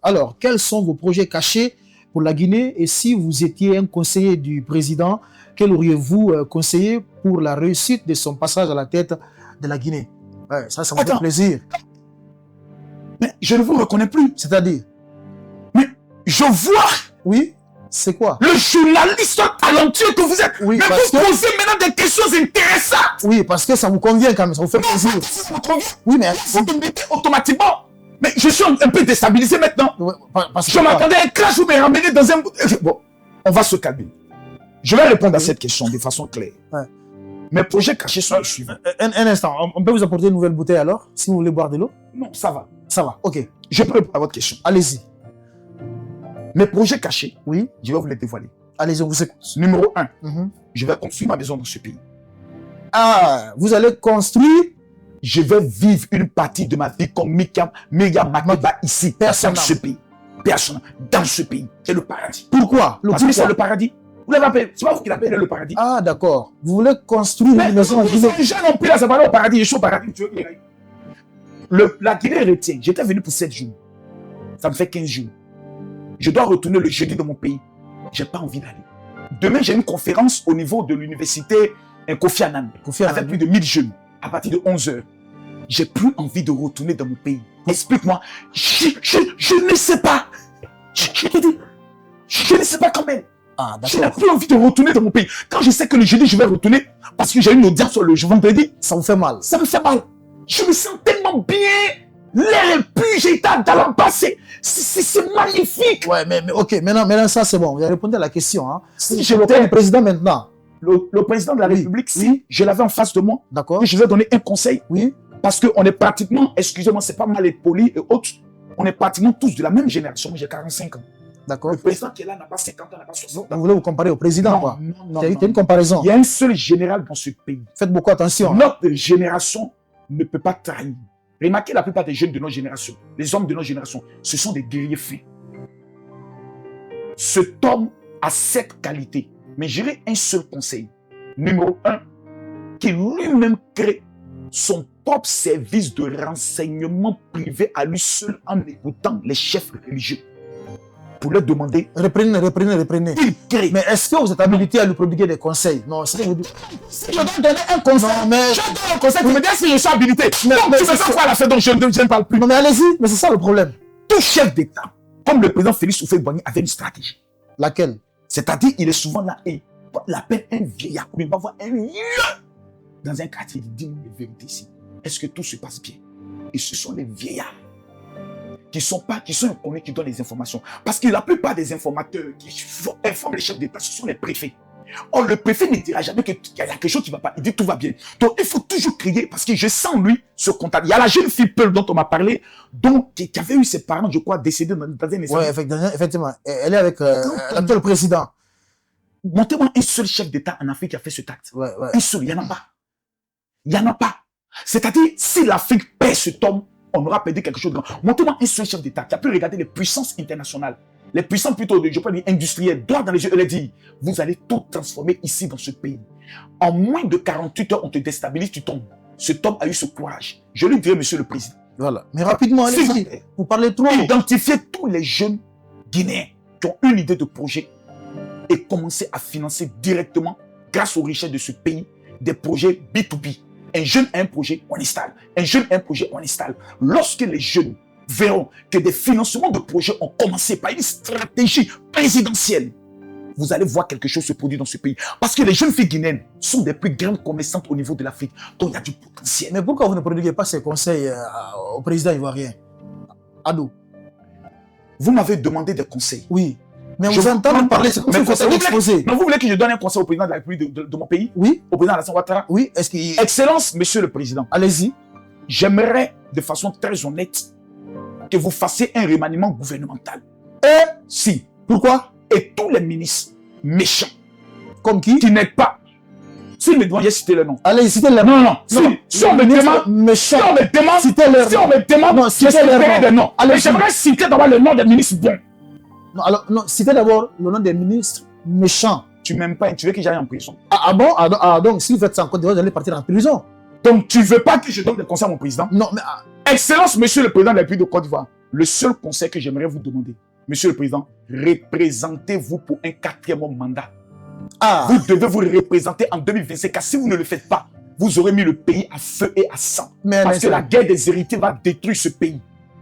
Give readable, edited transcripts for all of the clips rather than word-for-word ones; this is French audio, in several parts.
Alors, quels sont vos projets cachés pour la Guinée? Et si vous étiez un conseiller du président, quel auriez-vous conseillé pour la réussite de son passage à la tête de la Guinée? Ouais, ça me fait plaisir. Mais je ne vous reconnais plus. C'est-à-dire? Mais je vois. Oui, c'est quoi? Le journaliste talentueux que vous êtes. Oui, mais vous posez maintenant des questions intéressantes. Oui, parce que ça vous convient quand même, ça vous fait plaisir. Ça vous convient. Oui, mais vous me mettez automatiquement. Mais je suis un peu déstabilisé maintenant. Ouais, je m'attendais à un clash, vous me ramenez dans un... Bon, on va se calmer. Je vais répondre à cette question de façon claire. Ouais. Mes projets cachés sont les suivants. Un instant, on peut vous apporter une nouvelle bouteille alors, si vous voulez boire de l'eau? Non, ça va. Ça va, ok. Je peux répondre à votre question. Allez-y. Mes projets cachés, oui, je vais vous les dévoiler. Allez-y, on vous écoute. Numéro 1, je vais construire ma maison dans ce pays. Ah, vous allez construire? Je vais vivre une partie de ma vie comme Myriam Makeba ici, dans ce pays. Personne, dans ce pays. C'est le paradis. Pourquoi? Parce que c'est le paradis. Vous l'avez appelé, c'est pas vous qui l'appelez le paradis. Ah, d'accord. Vous voulez construire une maison en Guinée? Les gens n'ont plus là, ça va au paradis, je suis au paradis. La Guinée retient. J'étais venu pour 7 jours. Ça me fait 15 jours. Je dois retourner le jeudi dans mon pays. J'ai pas envie d'aller. Demain, j'ai une conférence au niveau de l'université Kofi Annan. Avec plus de 1000 jeunes. À partir de 11h. J'ai plus envie de retourner dans mon pays. Explique-moi. Je ne sais pas. Je ne sais pas quand même. Ah, je n'ai plus envie de retourner dans mon pays. Quand je sais que le jeudi, je vais retourner parce que j'ai une audience le vendredi. Ça vous fait mal? Ça me fait mal. Je me sens tellement bien. L'air est pur, j'ai été dans le passé. C'est magnifique. Ouais, mais ok, maintenant ça c'est bon. Vous avez répondu à la question. Hein. Si j'étais le président maintenant. Le président de la République, si je l'avais en face de moi, d'accord, je vais donner un conseil. Oui. Parce qu'on est pratiquement, excusez-moi, c'est pas mal poli et autres, on est pratiquement tous de la même génération. Moi, j'ai 45 ans. D'accord. Le président qui est là n'a pas 50 ans, n'a pas 60 ans. Vous voulez vous comparer au président, non, quoi? Non. Il y a une comparaison. Il y a un seul général dans ce pays. Faites beaucoup attention. Notre génération ne peut pas trahir. Remarquez la plupart des jeunes de notre génération, les hommes de notre génération, ce sont des guerriers fins. Cet homme a cette qualité. Mais j'aurai un seul conseil. Numéro 1, qu'il lui-même crée son propre service de renseignement privé à lui seul en écoutant les chefs religieux. Pour leur demander... Reprenez. Il crée. Mais est-ce que vous êtes habilité à lui prodiguer des conseils? Non, c'est vous... Si je dois donner un conseil, non, mais... je donne un conseil, vous me dites si je suis habilité. Mais tu me fais quoi à la fête donc je ne parle plus. Non mais allez-y, mais c'est ça le problème. Tout chef d'État, comme le président Félix Houphouët-Boigny, avait une stratégie. Laquelle? C'est-à-dire, il est souvent là et il appelle un vieillard, il va voir un vieux dans un quartier, il dit la vérité ici. Est-ce que tout se passe bien? Et ce sont les vieillards qui sont inconnus, qui donnent les informations. Parce que la plupart des informateurs qui informent les chefs d'État, ce sont les préfets. Or, le préfet ne dira jamais qu'il y a quelque chose qui ne va pas. Il dit tout va bien. Donc, il faut toujours crier parce que je sens, lui, ce contact. Il y a la jeune fille Peul dont on m'a parlé, qui avait eu ses parents, je crois, décédés dans un incendie. Oui, effectivement. Elle est avec l'actuel président. Montez-moi un seul chef d'État en Afrique qui a fait cet acte. Ouais. Un seul, il n'y en a pas. Il n'y en a pas. C'est-à-dire, si l'Afrique perd cet homme, on aura perdu quelque chose de grand. Montrez-moi un seul chef d'État qui a pu regarder les puissances internationales, les puissances plutôt, je peux dire, industrielles, droit dans les yeux, et leur dire, vous allez tout transformer ici dans ce pays. En moins de 48 heures, on te déstabilise, tu tombes. Cet homme a eu ce courage. Je lui dirai, monsieur le président. Voilà. Mais rapidement, allez-y. Vous parlez trop. Identifiez tous les jeunes Guinéens qui ont une idée de projet et commencer à financer directement, grâce aux richesses de ce pays, des projets B2B. Un jeune a un projet, on installe. Un jeune a un projet, on installe. Lorsque les jeunes verront que des financements de projets ont commencé par une stratégie présidentielle, vous allez voir quelque chose se produire dans ce pays. Parce que les jeunes filles guinéennes sont des plus grandes commerçantes au niveau de l'Afrique. Donc il y a du potentiel. Mais pourquoi vous ne prodiguez pas ces conseils au président ivoirien, Adou? Vous m'avez demandé des conseils. Oui. Mais vous entendez parler, c'est comme ça exposé. Mais vous voulez que je donne un conseil au président de la République de mon pays? Oui. Au président Alassane Ouattara? Oui. Est-ce qu'il... Excellence, monsieur le président. Allez-y. J'aimerais, de façon très honnête, que vous fassiez un remaniement gouvernemental. Si. Pourquoi? Et tous les ministres méchants. Comme qui? Qui n'aident pas. S'ils me demandent, citer le nom. Allez, citez le nom. Non. Si on me demande, méchants. Si on me demande, citez leur si on me demande, non, citez le nom. Allez, j'aimerais citer d'abord le nom des ministres bons. Non, alors, non, citez d'abord le nom des ministres méchants. Tu m'aimes pas et tu veux que j'aille en prison. Donc, si vous faites ça en Côte d'Ivoire, vous allez partir en prison. Donc, tu veux pas que je donne des conseils à mon président? Non, mais... Excellence, monsieur le président de la République de Côte d'Ivoire. le seul conseil que j'aimerais vous demander, Monsieur le Président, représentez-vous pour un 4e mandat. Ah, Vous devez vous représenter en 2025, car si vous ne le faites pas, vous aurez mis le pays à feu et à sang. Parce que la guerre des héritiers va détruire ce pays.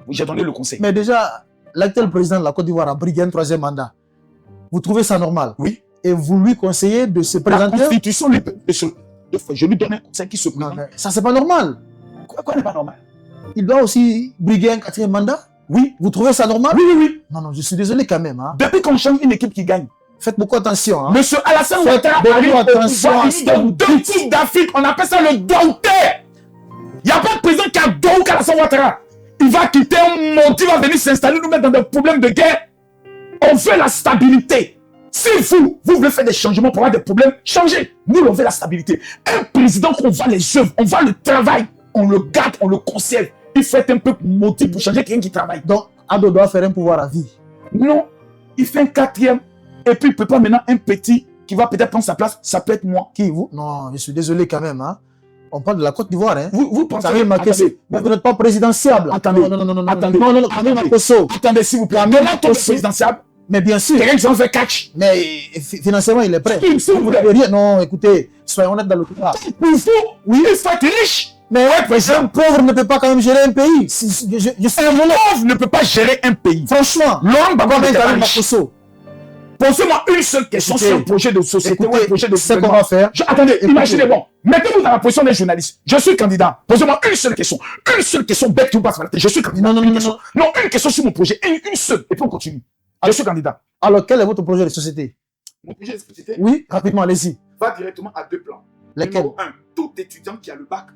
J'ai donné le conseil. mais déjà, l'actuel président de la Côte d'Ivoire a brigué un 3e mandat. Vous trouvez ça normal? Oui. Et vous lui conseillez de se La présenter? Constitution, je lui donne un conseil qui se Non, présente. mais ça, c'est pas normal. Quoi n'est pas normal? Il doit aussi briguer un 4e mandat? Oui. Vous trouvez ça normal? Oui, oui, oui. Non, non, je suis désolé quand même. Hein. Depuis qu'on change une équipe qui gagne, Faites beaucoup attention. Hein. Monsieur Alassane Faites Ouattara beaucoup arrive au attention pouvoir, à il ce nous que donne vous 2 dites. Coupes d'Afrique. On appelle ça le dompteur. Il n'y a pas de président qui a donc Alassane Ouattara. Il va quitter un monde, il va venir s'installer, nous mettre dans des problèmes de guerre. On veut la stabilité. Si vous voulez faire des changements pour avoir des problèmes, changez. Nous, on veut la stabilité. Un président qu'on voit les œuvres, on voit le travail, on le garde, on le conserve. Il faut être un peu motivé pour changer quelqu'un qui travaille. Donc, Ado doit faire un pouvoir à vie. Non, il fait un 4e. Et puis, il prépare maintenant un petit qui va peut-être prendre sa place. Ça peut être moi. Qui vous? Non, je suis désolé quand même. Hein. On parle de la Côte d'Ivoire. Hein. Vous pensez... Ça veut marquer, Attendez, mais vous n'êtes pas présidentiable. Attendez. Non, non, non, non, Attendez. non, non, non, quand même, Kosso. attendez, s'il vous plaît. Mais là, ton présidentiable, Mais bien sûr. quelqu'un qui s'en fait catch. Mais financièrement, il est prêt. Si vous voulez. Rien. Non, écoutez, soyons honnêtes dans le cas. Pour vous, oui, il faut être riche. Mais Ouais, président. un pauvre ne peut pas quand même gérer un pays. Je sais Un pauvre ne peut pas gérer un pays. franchement. Laurent Gbagbo Quand n'était pas même, riche. Kosso. Posez-moi une seule question Écoutez, sur un projet de société ou un projet de ce qu'on gouvernement. va faire. Attendez, Écoutez. imaginez, bon, mettez-vous dans la position d'un journaliste. Je suis candidat. Posez-moi une seule question. Une seule question bête qui vous passe par la tête. Je suis candidat. Non, non, Une non, question. Non, une question sur mon projet. Une seule. Et puis on continue. Je suis candidat. Alors, quel est votre projet de société? Mon projet de société Oui, rapidement, allez-y. va directement à 2 plans. Lesquels? Numéro 1, tout étudiant qui a le bac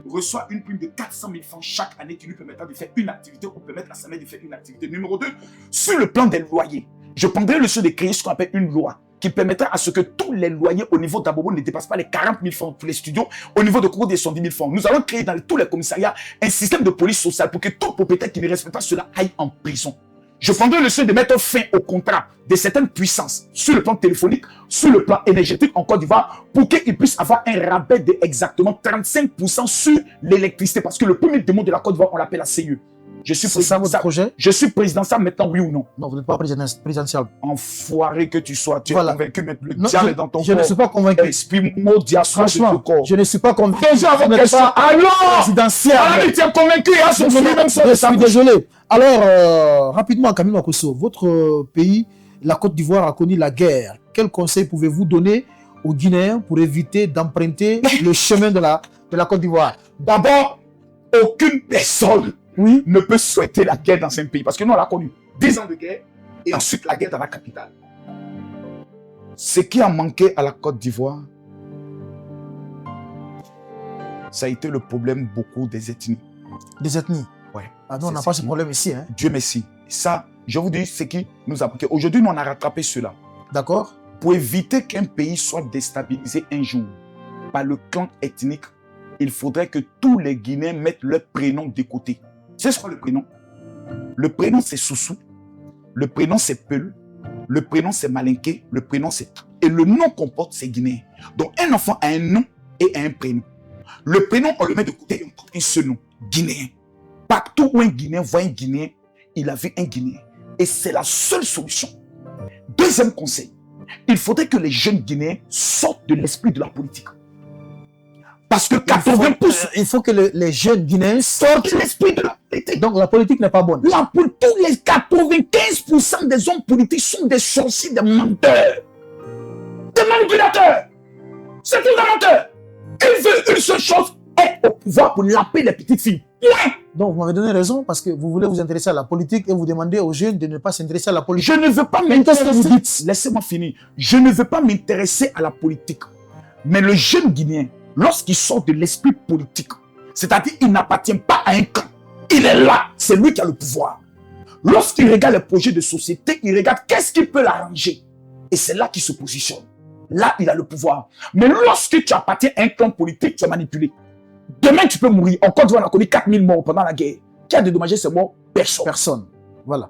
reçoit une prime de 400 000 francs chaque année qui lui permettra de faire une activité ou permettre à sa mère de faire une activité. Numéro 2, sur le plan des loyers, je prendrai le soin de créer ce qu'on appelle une loi qui permettra à ce que tous les loyers au niveau d'Abobo ne dépassent pas les 40 000 francs pour les studios, au niveau de Kourou des 110 000 francs. Nous allons créer dans tous les commissariats un système de police sociale pour que tout propriétaire qui ne respecte pas cela aille en prison. Je prendrai le soin de mettre fin au contrat de certaines puissances sur le plan téléphonique, sur le plan énergétique en Côte d'Ivoire, pour qu'ils puissent avoir un rabais de exactement 35% sur l'électricité. Parce que le premier démon de la Côte d'Ivoire, on l'appelle la CIE. Je suis C'est ça votre présidentiable. projet? Je suis présidentiable maintenant, oui ou non? Non, vous n'êtes pas présidentiable. Enfoiré que tu sois, tu es Voilà. convaincu, mais le Non, diable est dans ton je ne corps. suis pas convaincu. Esprit maudit, assois de ton Franchement, corps. je ne suis pas convaincu. Déjà, Vous votre n'êtes question. pas Alors, présidentiable. il tient convaincu, il a son Non, souris, non, même ça je de sa suis bouche. désolé. Alors, rapidement, Camille Kosso, votre pays, la Côte d'Ivoire, a connu la guerre. Quel conseil pouvez-vous donner aux Guinéens pour éviter d'emprunter le chemin de la Côte d'Ivoire? D'abord, aucune personne Oui. ne peut souhaiter la guerre dans un pays. Parce que nous, on l'a connu. 10 ans de guerre et ensuite la guerre dans la capitale. Ce qui a manqué à la Côte d'Ivoire, ça a été le problème beaucoup des ethnies. Des ethnies. Ouais. Ah non, on n'a C'est pas ce ce qui- problème ici. Hein. Dieu merci. Ça, je vous dis, ce qui nous a manqué. Aujourd'hui, nous, on a rattrapé cela. D'accord? Pour éviter qu'un pays soit déstabilisé un jour par le clan ethnique, il faudrait que tous les Guinéens mettent leur prénom de côté. C'est quoi le prénom? Le prénom, c'est Soussou. Le prénom, c'est Peul. Le prénom, c'est Malinké. Le prénom, c'est... Et le nom qu'on porte, c'est Guinéen. Donc, un enfant a un nom et un prénom. Le prénom, on le met de côté et on porte un seul nom. Guinéen. Partout où un Guinéen voit un Guinéen, il a vu un Guinéen. Et c'est la seule solution. Deuxième conseil. Il faudrait que les jeunes Guinéens sortent de l'esprit de la politique. Parce que 80%... Il faut que les jeunes Guinéens sortent. sortent de l'esprit de la politique. Donc, la politique n'est pas bonne. Là, pour tous les 95% des hommes politiques sont des sorciers, des menteurs, des manipulateurs. C'est tout un menteur. Il veut une seule chose, être au pouvoir pour laper les petites filles. Ouais. Donc, vous m'avez donné raison parce que vous voulez vous intéresser à la politique et vous demandez aux jeunes de ne pas s'intéresser à la politique. Je ne veux pas Qu'est-ce que vous m'intéresser. dites? Laissez-moi finir. Je ne veux pas m'intéresser à la politique. Mais le jeune Guinéen, lorsqu'il sort de l'esprit politique, c'est-à-dire il n'appartient pas à un camp, il est là, c'est lui qui a le pouvoir. Lorsqu'il regarde les projets de société, il regarde qu'est-ce qui peut l'arranger. Et c'est là qu'il se positionne. Là, il a le pouvoir. Mais lorsque tu appartiens à un clan politique, tu es manipulé. Demain, tu peux mourir. En Côte d'Ivoire, on a connu 4000 morts pendant la guerre. Qui a dédommagé ces morts? Personne. Personne. Voilà.